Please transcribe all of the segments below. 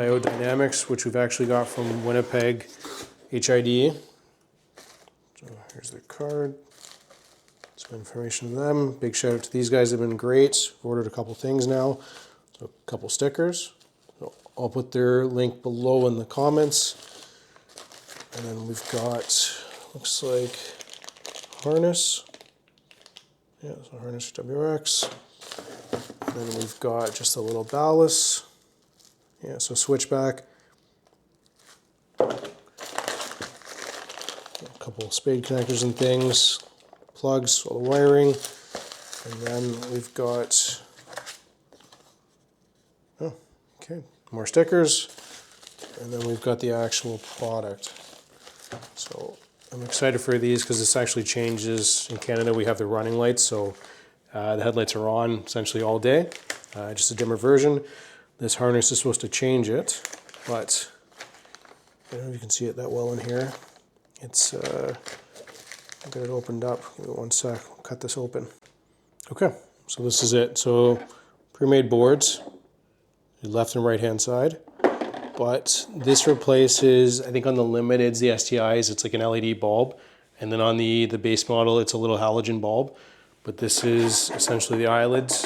Diode Dynamics, which we've actually got from Winnipeg HID. So here's their card. Some information on them. Big shout out to these guys, they've been great. I've ordered a couple things now. So a couple stickers. So I'll put their link below in the comments. And then we've got, looks like, harness. Yeah, so harness WRX. And then we've got just a little ballast. Yeah, so switchback. A couple of spade connectors and things. Plugs, all the wiring. And then we've got, oh, okay, more stickers. And then we've got the actual product. So I'm excited for these because this actually changes. In Canada, we have the running lights, so the headlights are on essentially all day, just a dimmer version. This harness is supposed to change it, but I don't know if you can see it that well in here. It's, I'll get it opened up. Give me 1 sec, I'll cut this open. Okay, so this is it. So pre-made boards, left and right hand side. But this replaces, I think on the Limiteds, the STIs, it's like an LED bulb. And then on the base model, it's a little halogen bulb. But this is essentially the eyelids.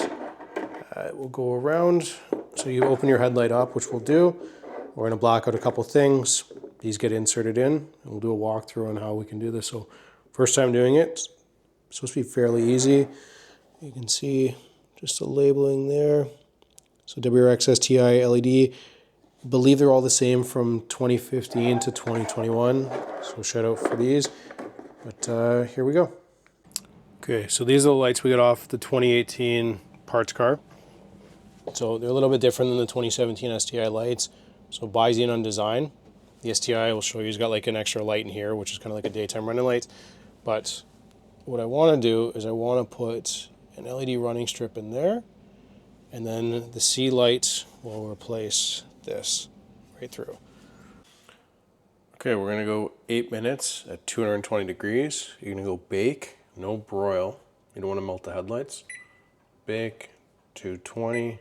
It will go around. So you open your headlight up, which we'll do. We're gonna block out a couple things. These get inserted in. And we'll do a walkthrough on how we can do this. So first time doing it, it's supposed to be fairly easy. You can see just a labeling there. So WRX STI LED. I believe they're all the same from 2015 to 2021, so shout out for these. But here we go. Okay, so these are the lights we got off the 2018 parts car. So they're a little bit different than the 2017 STI lights. So buys in on design. The STI will show you, it's got like an extra light in here, which is kind of like a daytime running light. But what I want to do is I want to put an LED running strip in there, and then the C light will replace this right through. Okay, we're gonna go 8 minutes at 220 degrees. You're gonna go bake, no broil. You don't want to melt the headlights. Bake, 220.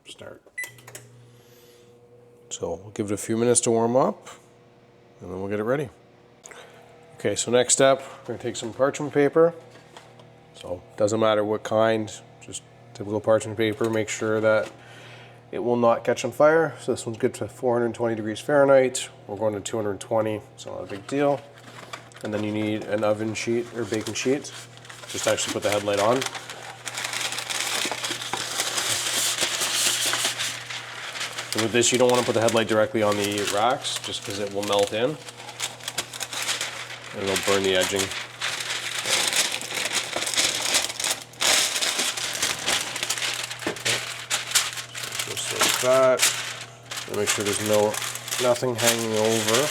Start. So we'll give it a few minutes to warm up, and then we'll get it ready. Okay, so next step, we're gonna take some parchment paper. So doesn't matter what kind, just typical parchment paper. Make sure that it will not catch on fire. So this one's good to 420 degrees Fahrenheit. We're going to 220, it's not a big deal. And then you need an oven sheet or baking sheet, just to actually put the headlight on. And with this, you don't want to put the headlight directly on the racks, just because it will melt in. And it'll burn the edging. That. And make sure there's nothing hanging over.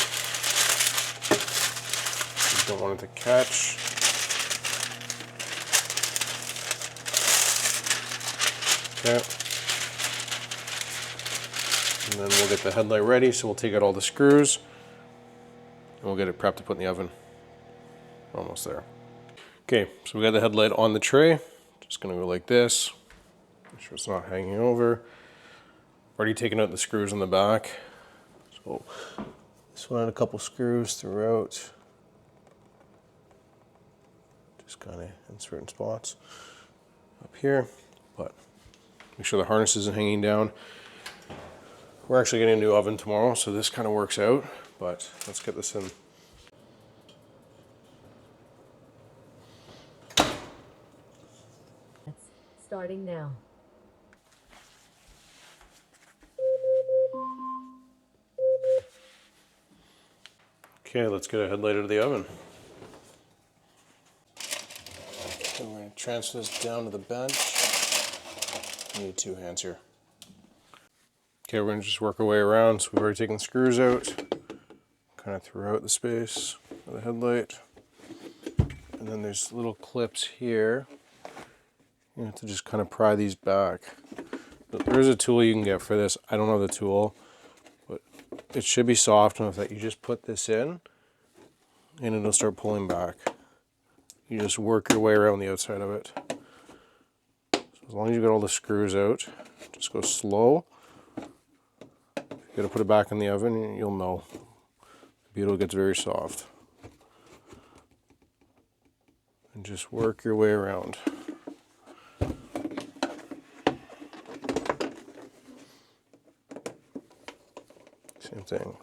You don't want it to catch. Okay. And then we'll get the headlight ready, so we'll take out all the screws and we'll get it prepped to put in the oven. Almost there. Okay, so we got the headlight on the tray. Just gonna go like this. Make sure it's not hanging over. Already taken out the screws on the back. So this one had a couple screws throughout. Just kind of in certain spots up here, but make sure the harness isn't hanging down. We're actually getting a new oven tomorrow, so this kind of works out, but let's get this in. Starting now. Okay, let's get a headlight out of the oven. And we're going to transfer this down to the bench. I need 2 hands here. Okay, we're going to just work our way around. So we've already taken the screws out, kind of throughout the space of the headlight. And then there's little clips here. You have to just kind of pry these back. But there is a tool you can get for this. I don't know the tool, but it should be soft enough that you just put this in and it'll start pulling back. You just work your way around the outside of it. So as long as you got all the screws out, just go slow. If you gotta put it back in the oven, you'll know. The butyl gets very soft. And just work your way around. Same thing.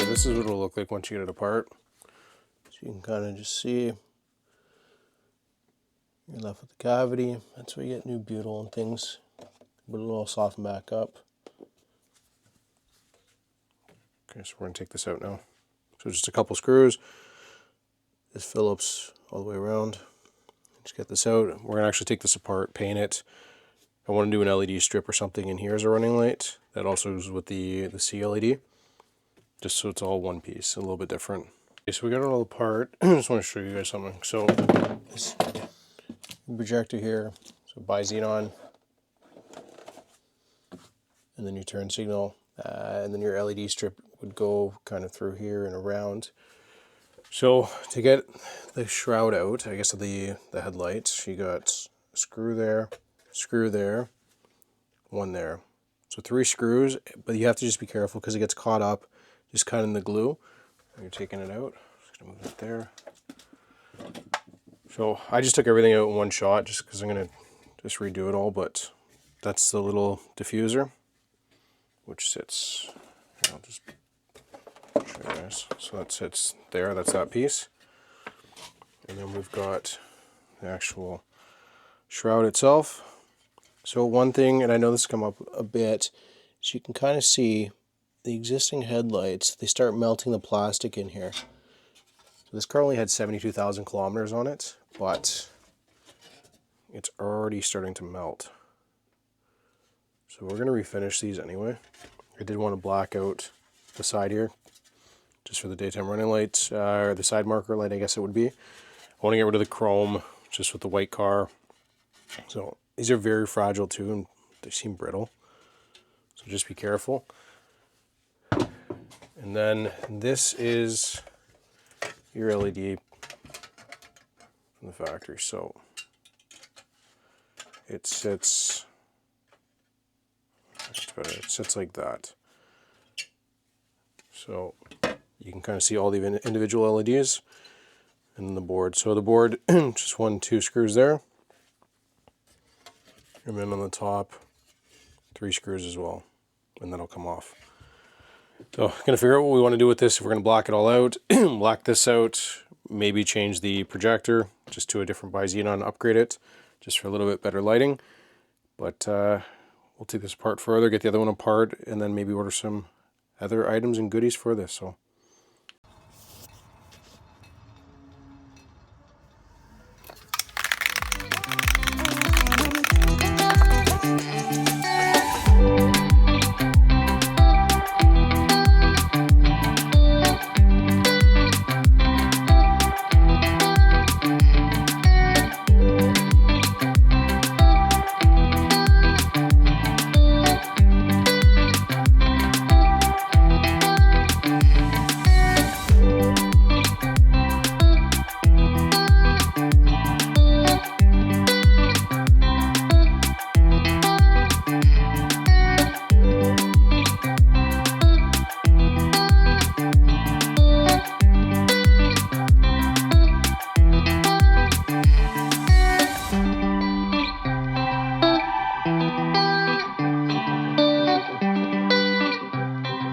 This is what it'll look like once you get it apart. So you can kind of just see you're left with the cavity. That's where you get new butyl and things, but it'll all soften back up. Okay, so we're gonna take this out now. So just a couple screws. This Phillips all the way around. Just get this out. We're gonna actually take this apart, paint it. I want to do an LED strip or something in here as a running light. That also goes with the CLED. Just so it's all one piece, a little bit different. Okay, so we got it all apart. I just want to show you guys something. So this projector here, so bi-xenon, and then your turn signal, and then your LED strip would go kind of through here and around. So to get the shroud out, I guess of the headlights, you got a screw there, one there. So 3 screws, but you have to just be careful because it gets caught up just kind of in the glue. You're taking it out. Just gonna move it there. So I just took everything out in one shot just because I'm gonna just redo it all, but that's the little diffuser which sits, I'll just show you guys. So that sits there, that's that piece. And then we've got the actual shroud itself. So one thing, and I know this has come up a bit, is you can kind of see the existing headlights, they start melting the plastic in here. So this car only had 72,000 kilometers on it, but it's already starting to melt. So we're going to refinish these anyway. I did want to black out the side here, just for the daytime running lights, or the side marker light I guess it would be. I want to get rid of the chrome, just with the white car. So these are very fragile too, and they seem brittle. So just be careful. And then this is your LED from the factory. So it sits, it sits like that. So you can kind of see all the individual LEDs and the board. So the board, just 1-2 screws there. And then on the top, 3 screws as well. And that'll come off. So, gonna figure out what we want to do with this. If we're gonna block it all out, black this out, maybe change the projector just to a different bi-xenon, upgrade it just for a little bit better lighting. But we'll take this apart further, get the other one apart, and then maybe order some other items and goodies for this. So.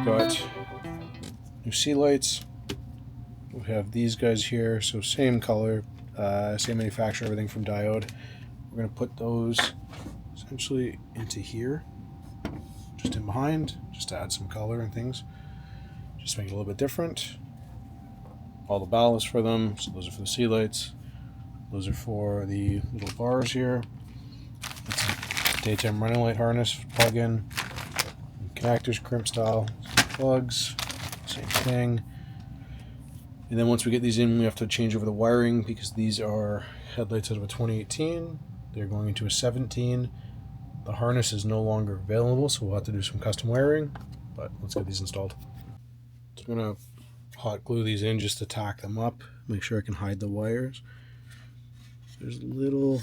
Got new sea lights. We have these guys here, so same color, same manufacturer, everything from Diode. We're going to put those essentially into here, just in behind, just to add some color and things. Just make it a little bit different. All the ballasts for them, so those are for the sea lights. Those are for the little bars here. It's a daytime running light harness plug-in. Connectors, crimp style, plugs, same thing. And then once we get these in, we have to change over the wiring because these are headlights out of a 2018. They're going into a 17. The harness is no longer available, so we'll have to do some custom wiring, but let's get these installed. So I'm going to hot glue these in just to tack them up, make sure I can hide the wires. There's little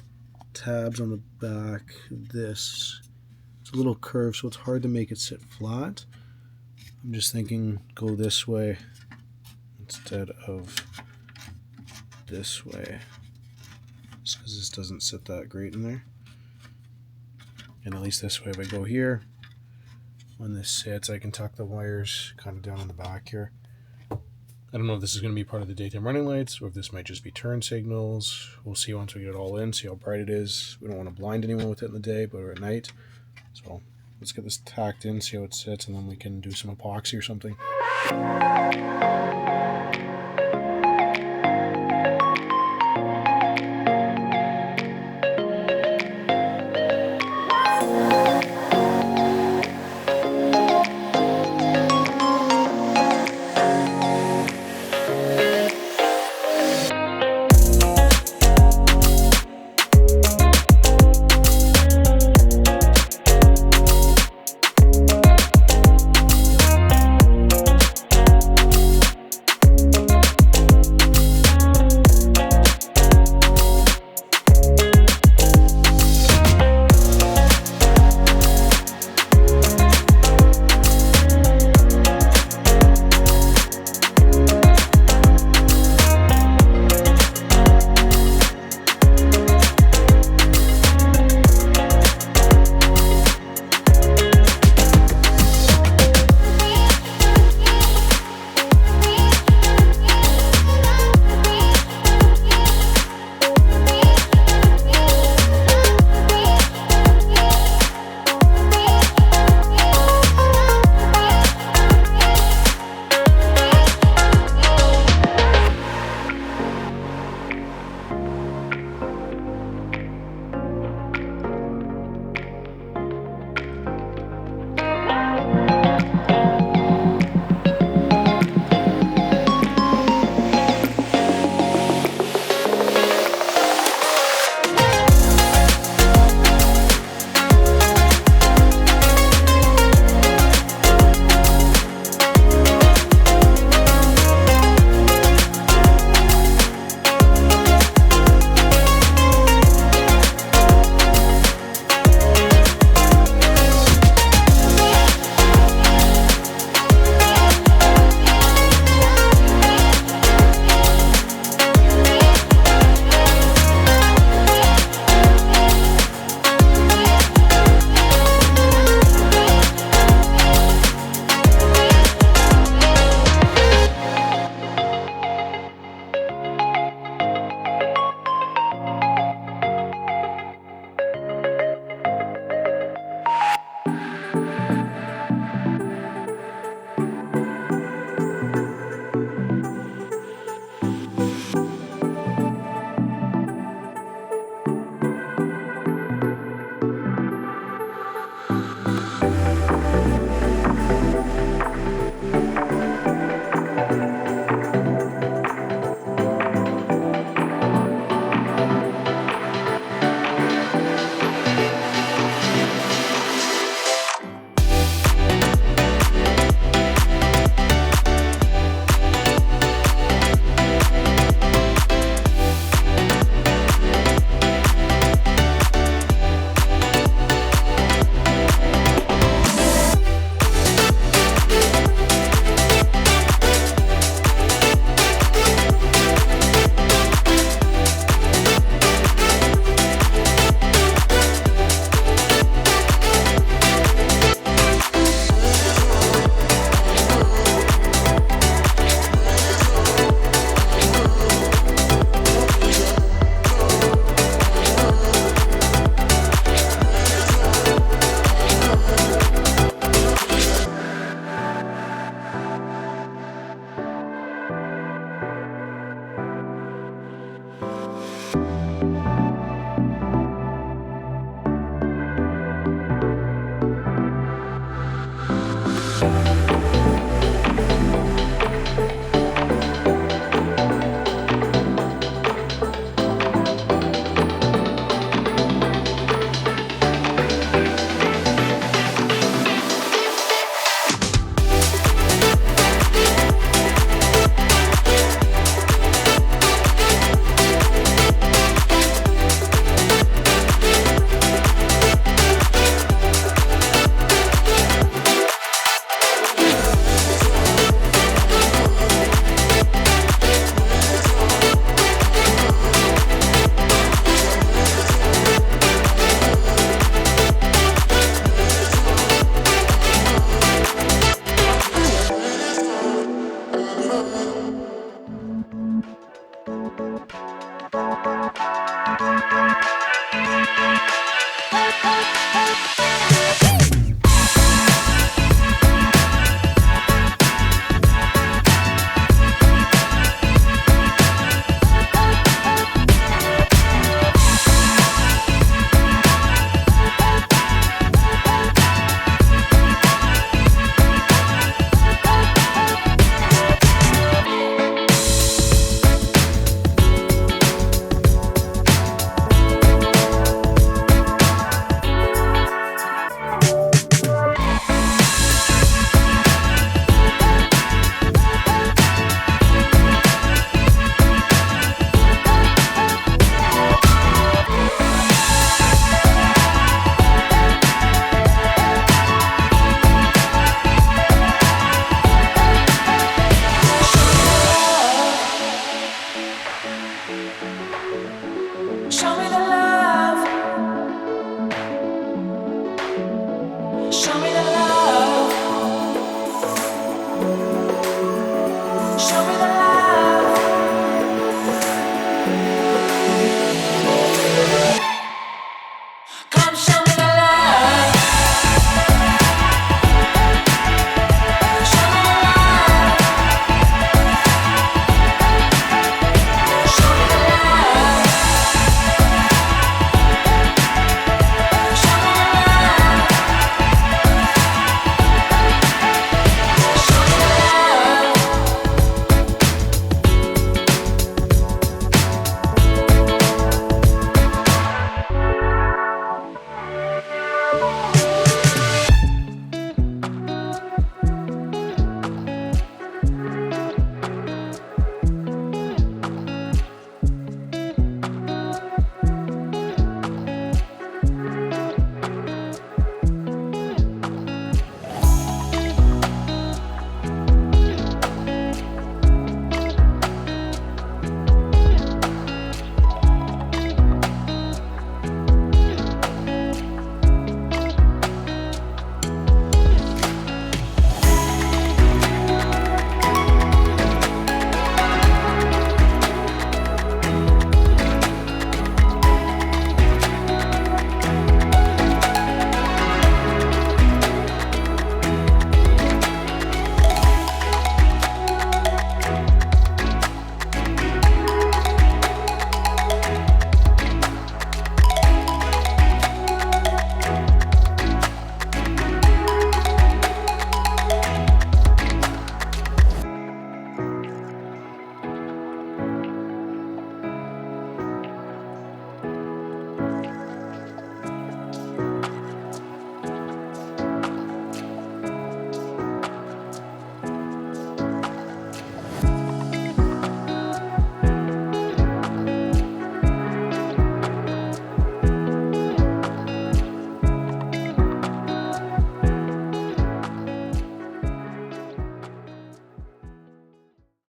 tabs on the back of this. It's a little curve, so it's hard to make it sit flat. I'm just thinking go this way instead of this way, just because this doesn't sit that great in there. And at least this way, if I go here, when this sits, I can tuck the wires kind of down in the back here. I don't know if this is going to be part of the daytime running lights or if this might just be turn signals. We'll see once we get it all in, see how bright it is. We don't want to blind anyone with it in the day, but at night. So let's get this tacked in, see how it sits, and then we can do some epoxy or something.